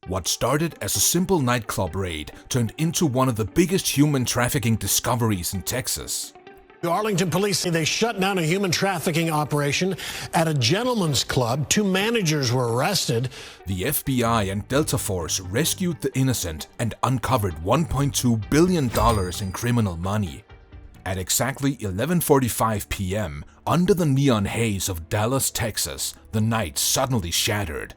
What started as a simple nightclub raid turned into one of the biggest human trafficking discoveries in Texas. The Arlington police say they shut down a human trafficking operation at a gentleman's club. 2 managers were arrested. The FBI and Delta Force rescued the innocent and uncovered $1.2 billion in criminal money. At exactly 11:45 p.m., under the neon haze of Dallas, Texas, the night suddenly shattered.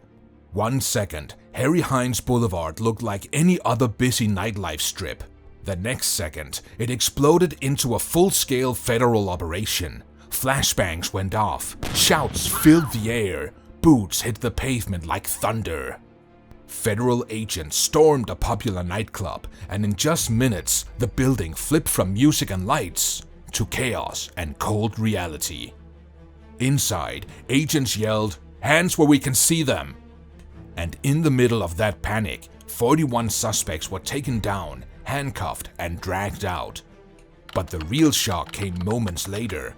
1 second, Harry Hines Boulevard looked like any other busy nightlife strip. The next second, it exploded into a full-scale federal operation. Flashbangs went off, shouts filled the air, boots hit the pavement like thunder. Federal agents stormed a popular nightclub, and in just minutes, the building flipped from music and lights to chaos and cold reality. Inside, agents yelled, "Hands where we can see them!" And in the middle of that panic, 41 suspects were taken down, handcuffed and dragged out. But the real shock came moments later.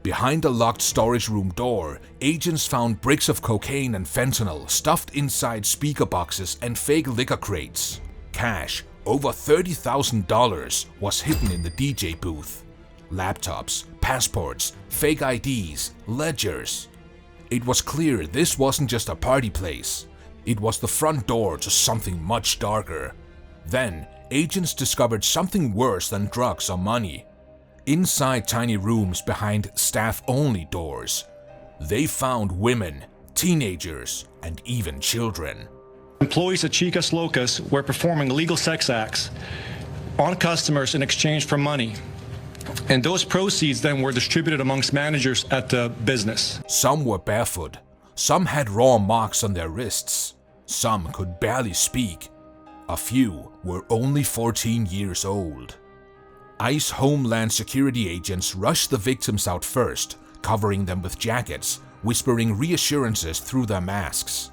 Behind a locked storage room door, agents found bricks of cocaine and fentanyl stuffed inside speaker boxes and fake liquor crates. Cash, over $30,000, was hidden in the DJ booth. Laptops, passports, fake IDs, ledgers. It was clear this wasn't just a party place. It was the front door to something much darker. Then, agents discovered something worse than drugs or money. Inside tiny rooms behind staff-only doors, they found women, teenagers, and even children. Employees at Chicas Locas were performing illegal sex acts on customers in exchange for money. And those proceeds then were distributed amongst managers at the business. Some were barefoot. Some had raw marks on their wrists. Some could barely speak. A few were only 14 years old. ICE Homeland Security agents rushed the victims out first, covering them with jackets, whispering reassurances through their masks.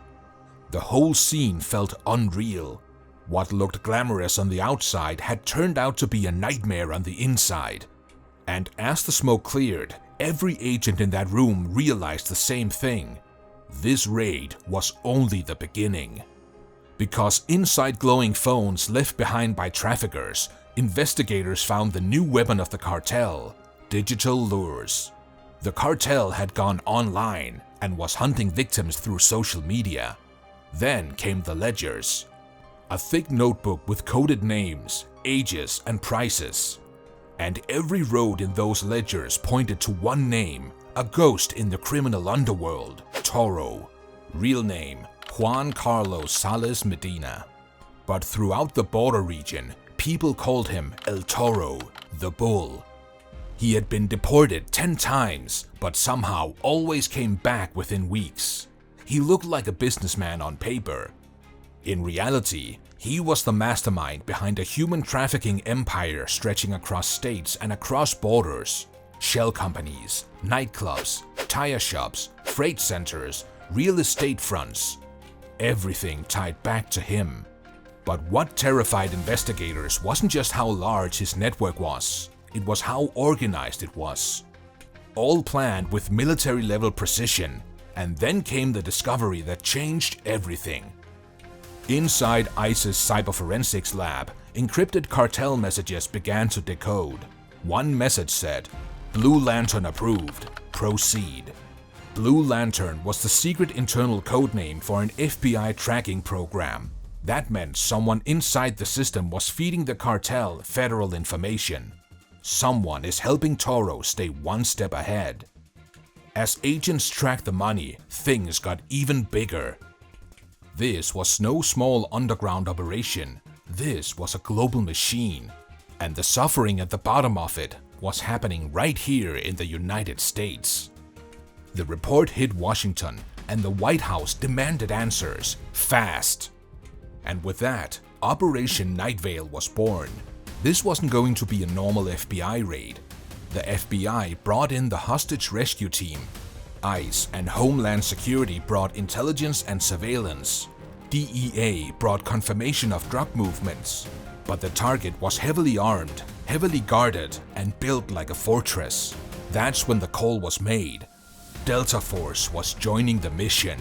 The whole scene felt unreal. What looked glamorous on the outside had turned out to be a nightmare on the inside. And as the smoke cleared, every agent in that room realized the same thing. This raid was only the beginning. Because inside glowing phones left behind by traffickers, investigators found the new weapon of the cartel, digital lures. The cartel had gone online and was hunting victims through social media. Then came the ledgers. A thick notebook with coded names, ages, and prices. And every road in those ledgers pointed to one name, a ghost in the criminal underworld, Toro. Real name, Juan Carlos Sales Medina. But throughout the border region, people called him El Toro, the Bull. He had been deported 10 times, but somehow always came back within weeks. He looked like a businessman on paper. In reality, he was the mastermind behind a human trafficking empire stretching across states and across borders. Shell companies, nightclubs, tire shops, freight centers, real estate fronts. Everything tied back to him. But what terrified investigators wasn't just how large his network was, it was how organized it was. All planned with military-level precision, and then came the discovery that changed everything. Inside ICE's cyberforensics lab, encrypted cartel messages began to decode. One message said, "Blue Lantern approved. Proceed." Blue Lantern was the secret internal codename for an FBI tracking program. That meant someone inside the system was feeding the cartel federal information. Someone is helping Toro stay one step ahead. As agents tracked the money, things got even bigger. This was no small underground operation. This was a global machine. And the suffering at the bottom of it was happening right here in the United States. The report hit Washington, and the White House demanded answers, fast. And with that, Operation Night Vale was born. This wasn't going to be a normal FBI raid. The FBI brought in the hostage rescue team. ICE and Homeland Security brought intelligence and surveillance. DEA brought confirmation of drug movements. But the target was heavily armed, heavily guarded, and built like a fortress. That's when the call was made. Delta Force was joining the mission.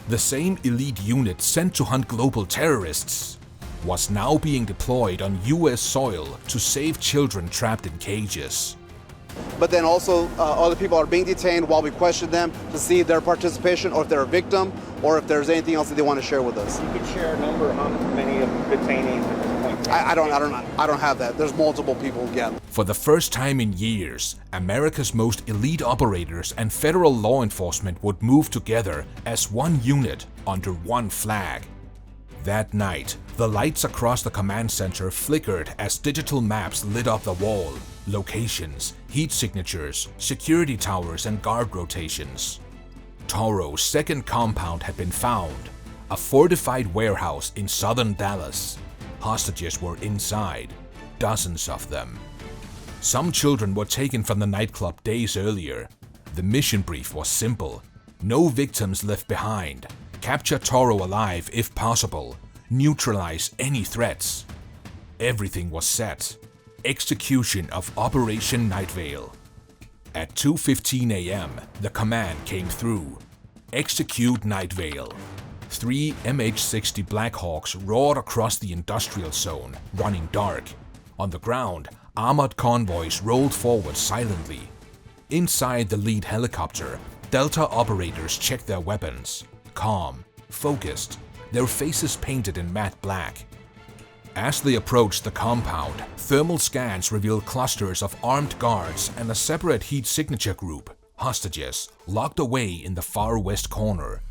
The same elite unit sent to hunt global terrorists was now being deployed on US soil to save children trapped in cages. But then also other people are being detained while we question them to see their participation or if they're a victim or if there's anything else that they want to share with us. You could share a number how many of the detainees at this point? I don't have that. There's multiple people, yeah. For the first time in years, America's most elite operators and federal law enforcement would move together as one unit under one flag. That night, the lights across the command center flickered as digital maps lit up the wall. Locations, heat signatures, security towers, and guard rotations. Toro's second compound had been found, a fortified warehouse in southern Dallas. Hostages were inside, dozens of them. Some children were taken from the nightclub days earlier. The mission brief was simple: no victims left behind. Capture Toro alive if possible. Neutralize any threats. Everything was set. Execution of Operation Nightvale. At 2:15 a.m., the command came through. Execute Nightvale. 3 MH-60 Blackhawks roared across the industrial zone, running dark. On the ground, armored convoys rolled forward silently. Inside the lead helicopter, Delta operators checked their weapons. Calm, focused, their faces painted in matte black. As they approached the compound, thermal scans revealed clusters of armed guards and a separate heat signature group, hostages, locked away in the far west corner.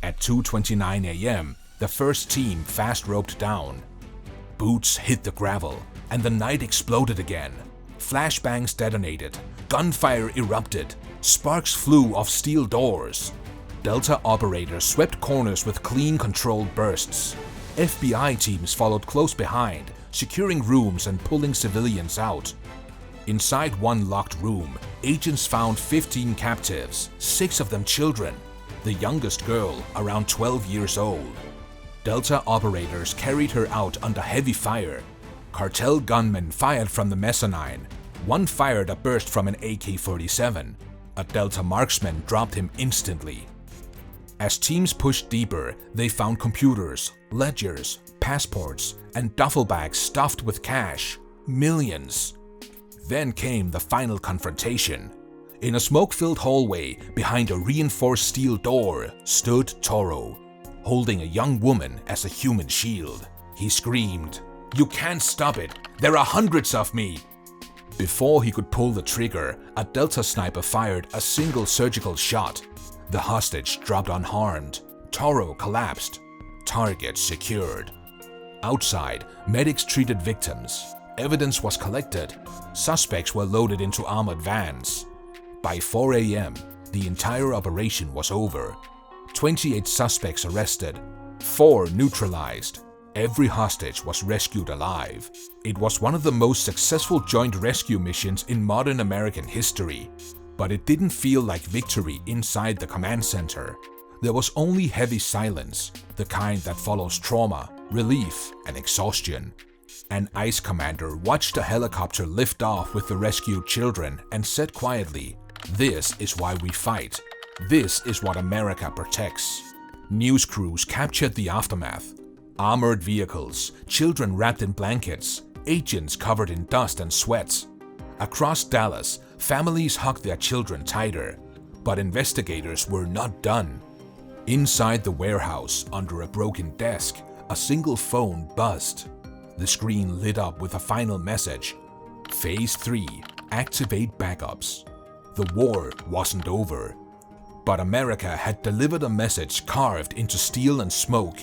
At 2:29 a.m., the first team fast roped down. Boots hit the gravel, and the night exploded again. Flashbangs detonated, gunfire erupted, sparks flew off steel doors. Delta operators swept corners with clean, controlled bursts. FBI teams followed close behind, securing rooms and pulling civilians out. Inside one locked room, agents found 15 captives, 6 of them children, the youngest girl around 12 years old. Delta operators carried her out under heavy fire. Cartel gunmen fired from the mezzanine. One fired a burst from an AK-47. A Delta marksman dropped him instantly. As teams pushed deeper, they found computers, ledgers, passports, and duffel bags stuffed with cash. Millions. Then came the final confrontation. In a smoke-filled hallway, behind a reinforced steel door, stood Toro, holding a young woman as a human shield. He screamed, "You can't stop it! There are hundreds of me!" Before he could pull the trigger, a Delta sniper fired a single surgical shot. The hostage dropped unharmed. Toro collapsed. Target secured. Outside, medics treated victims. Evidence was collected. Suspects were loaded into armored vans. By 4 a.m., the entire operation was over. 28 suspects arrested. 4 neutralized. Every hostage was rescued alive. It was one of the most successful joint rescue missions in modern American history. But it didn't feel like victory inside the command center. There was only heavy silence, the kind that follows trauma, relief, and exhaustion. An ICE commander watched a helicopter lift off with the rescued children and said quietly, "This is why we fight. This is what America protects." News crews captured the aftermath. Armored vehicles, children wrapped in blankets, agents covered in dust and sweat. Across Dallas, families hugged their children tighter, but investigators were not done. Inside the warehouse, under a broken desk, a single phone buzzed. The screen lit up with a final message. Phase 3, activate backups. The war wasn't over, but America had delivered a message carved into steel and smoke.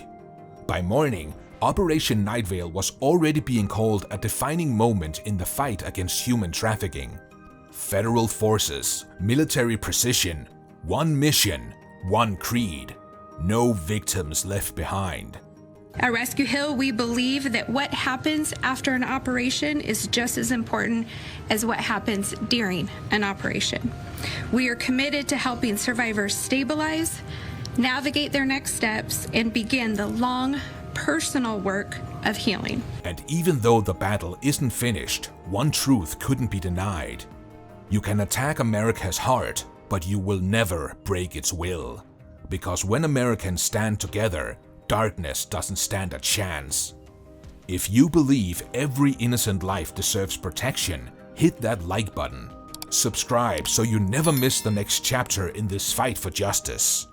By morning, Operation Nightvale was already being called a defining moment in the fight against human trafficking. Federal forces, military precision, one mission, one creed. No victims left behind. At Rescue Hill, we believe that what happens after an operation is just as important as what happens during an operation. We are committed to helping survivors stabilize, navigate their next steps, and begin the long, personal work of healing. And even though the battle isn't finished, one truth couldn't be denied. You can attack America's heart, but you will never break its will. Because when Americans stand together, darkness doesn't stand a chance. If you believe every innocent life deserves protection, hit that like button. Subscribe so you never miss the next chapter in this fight for justice.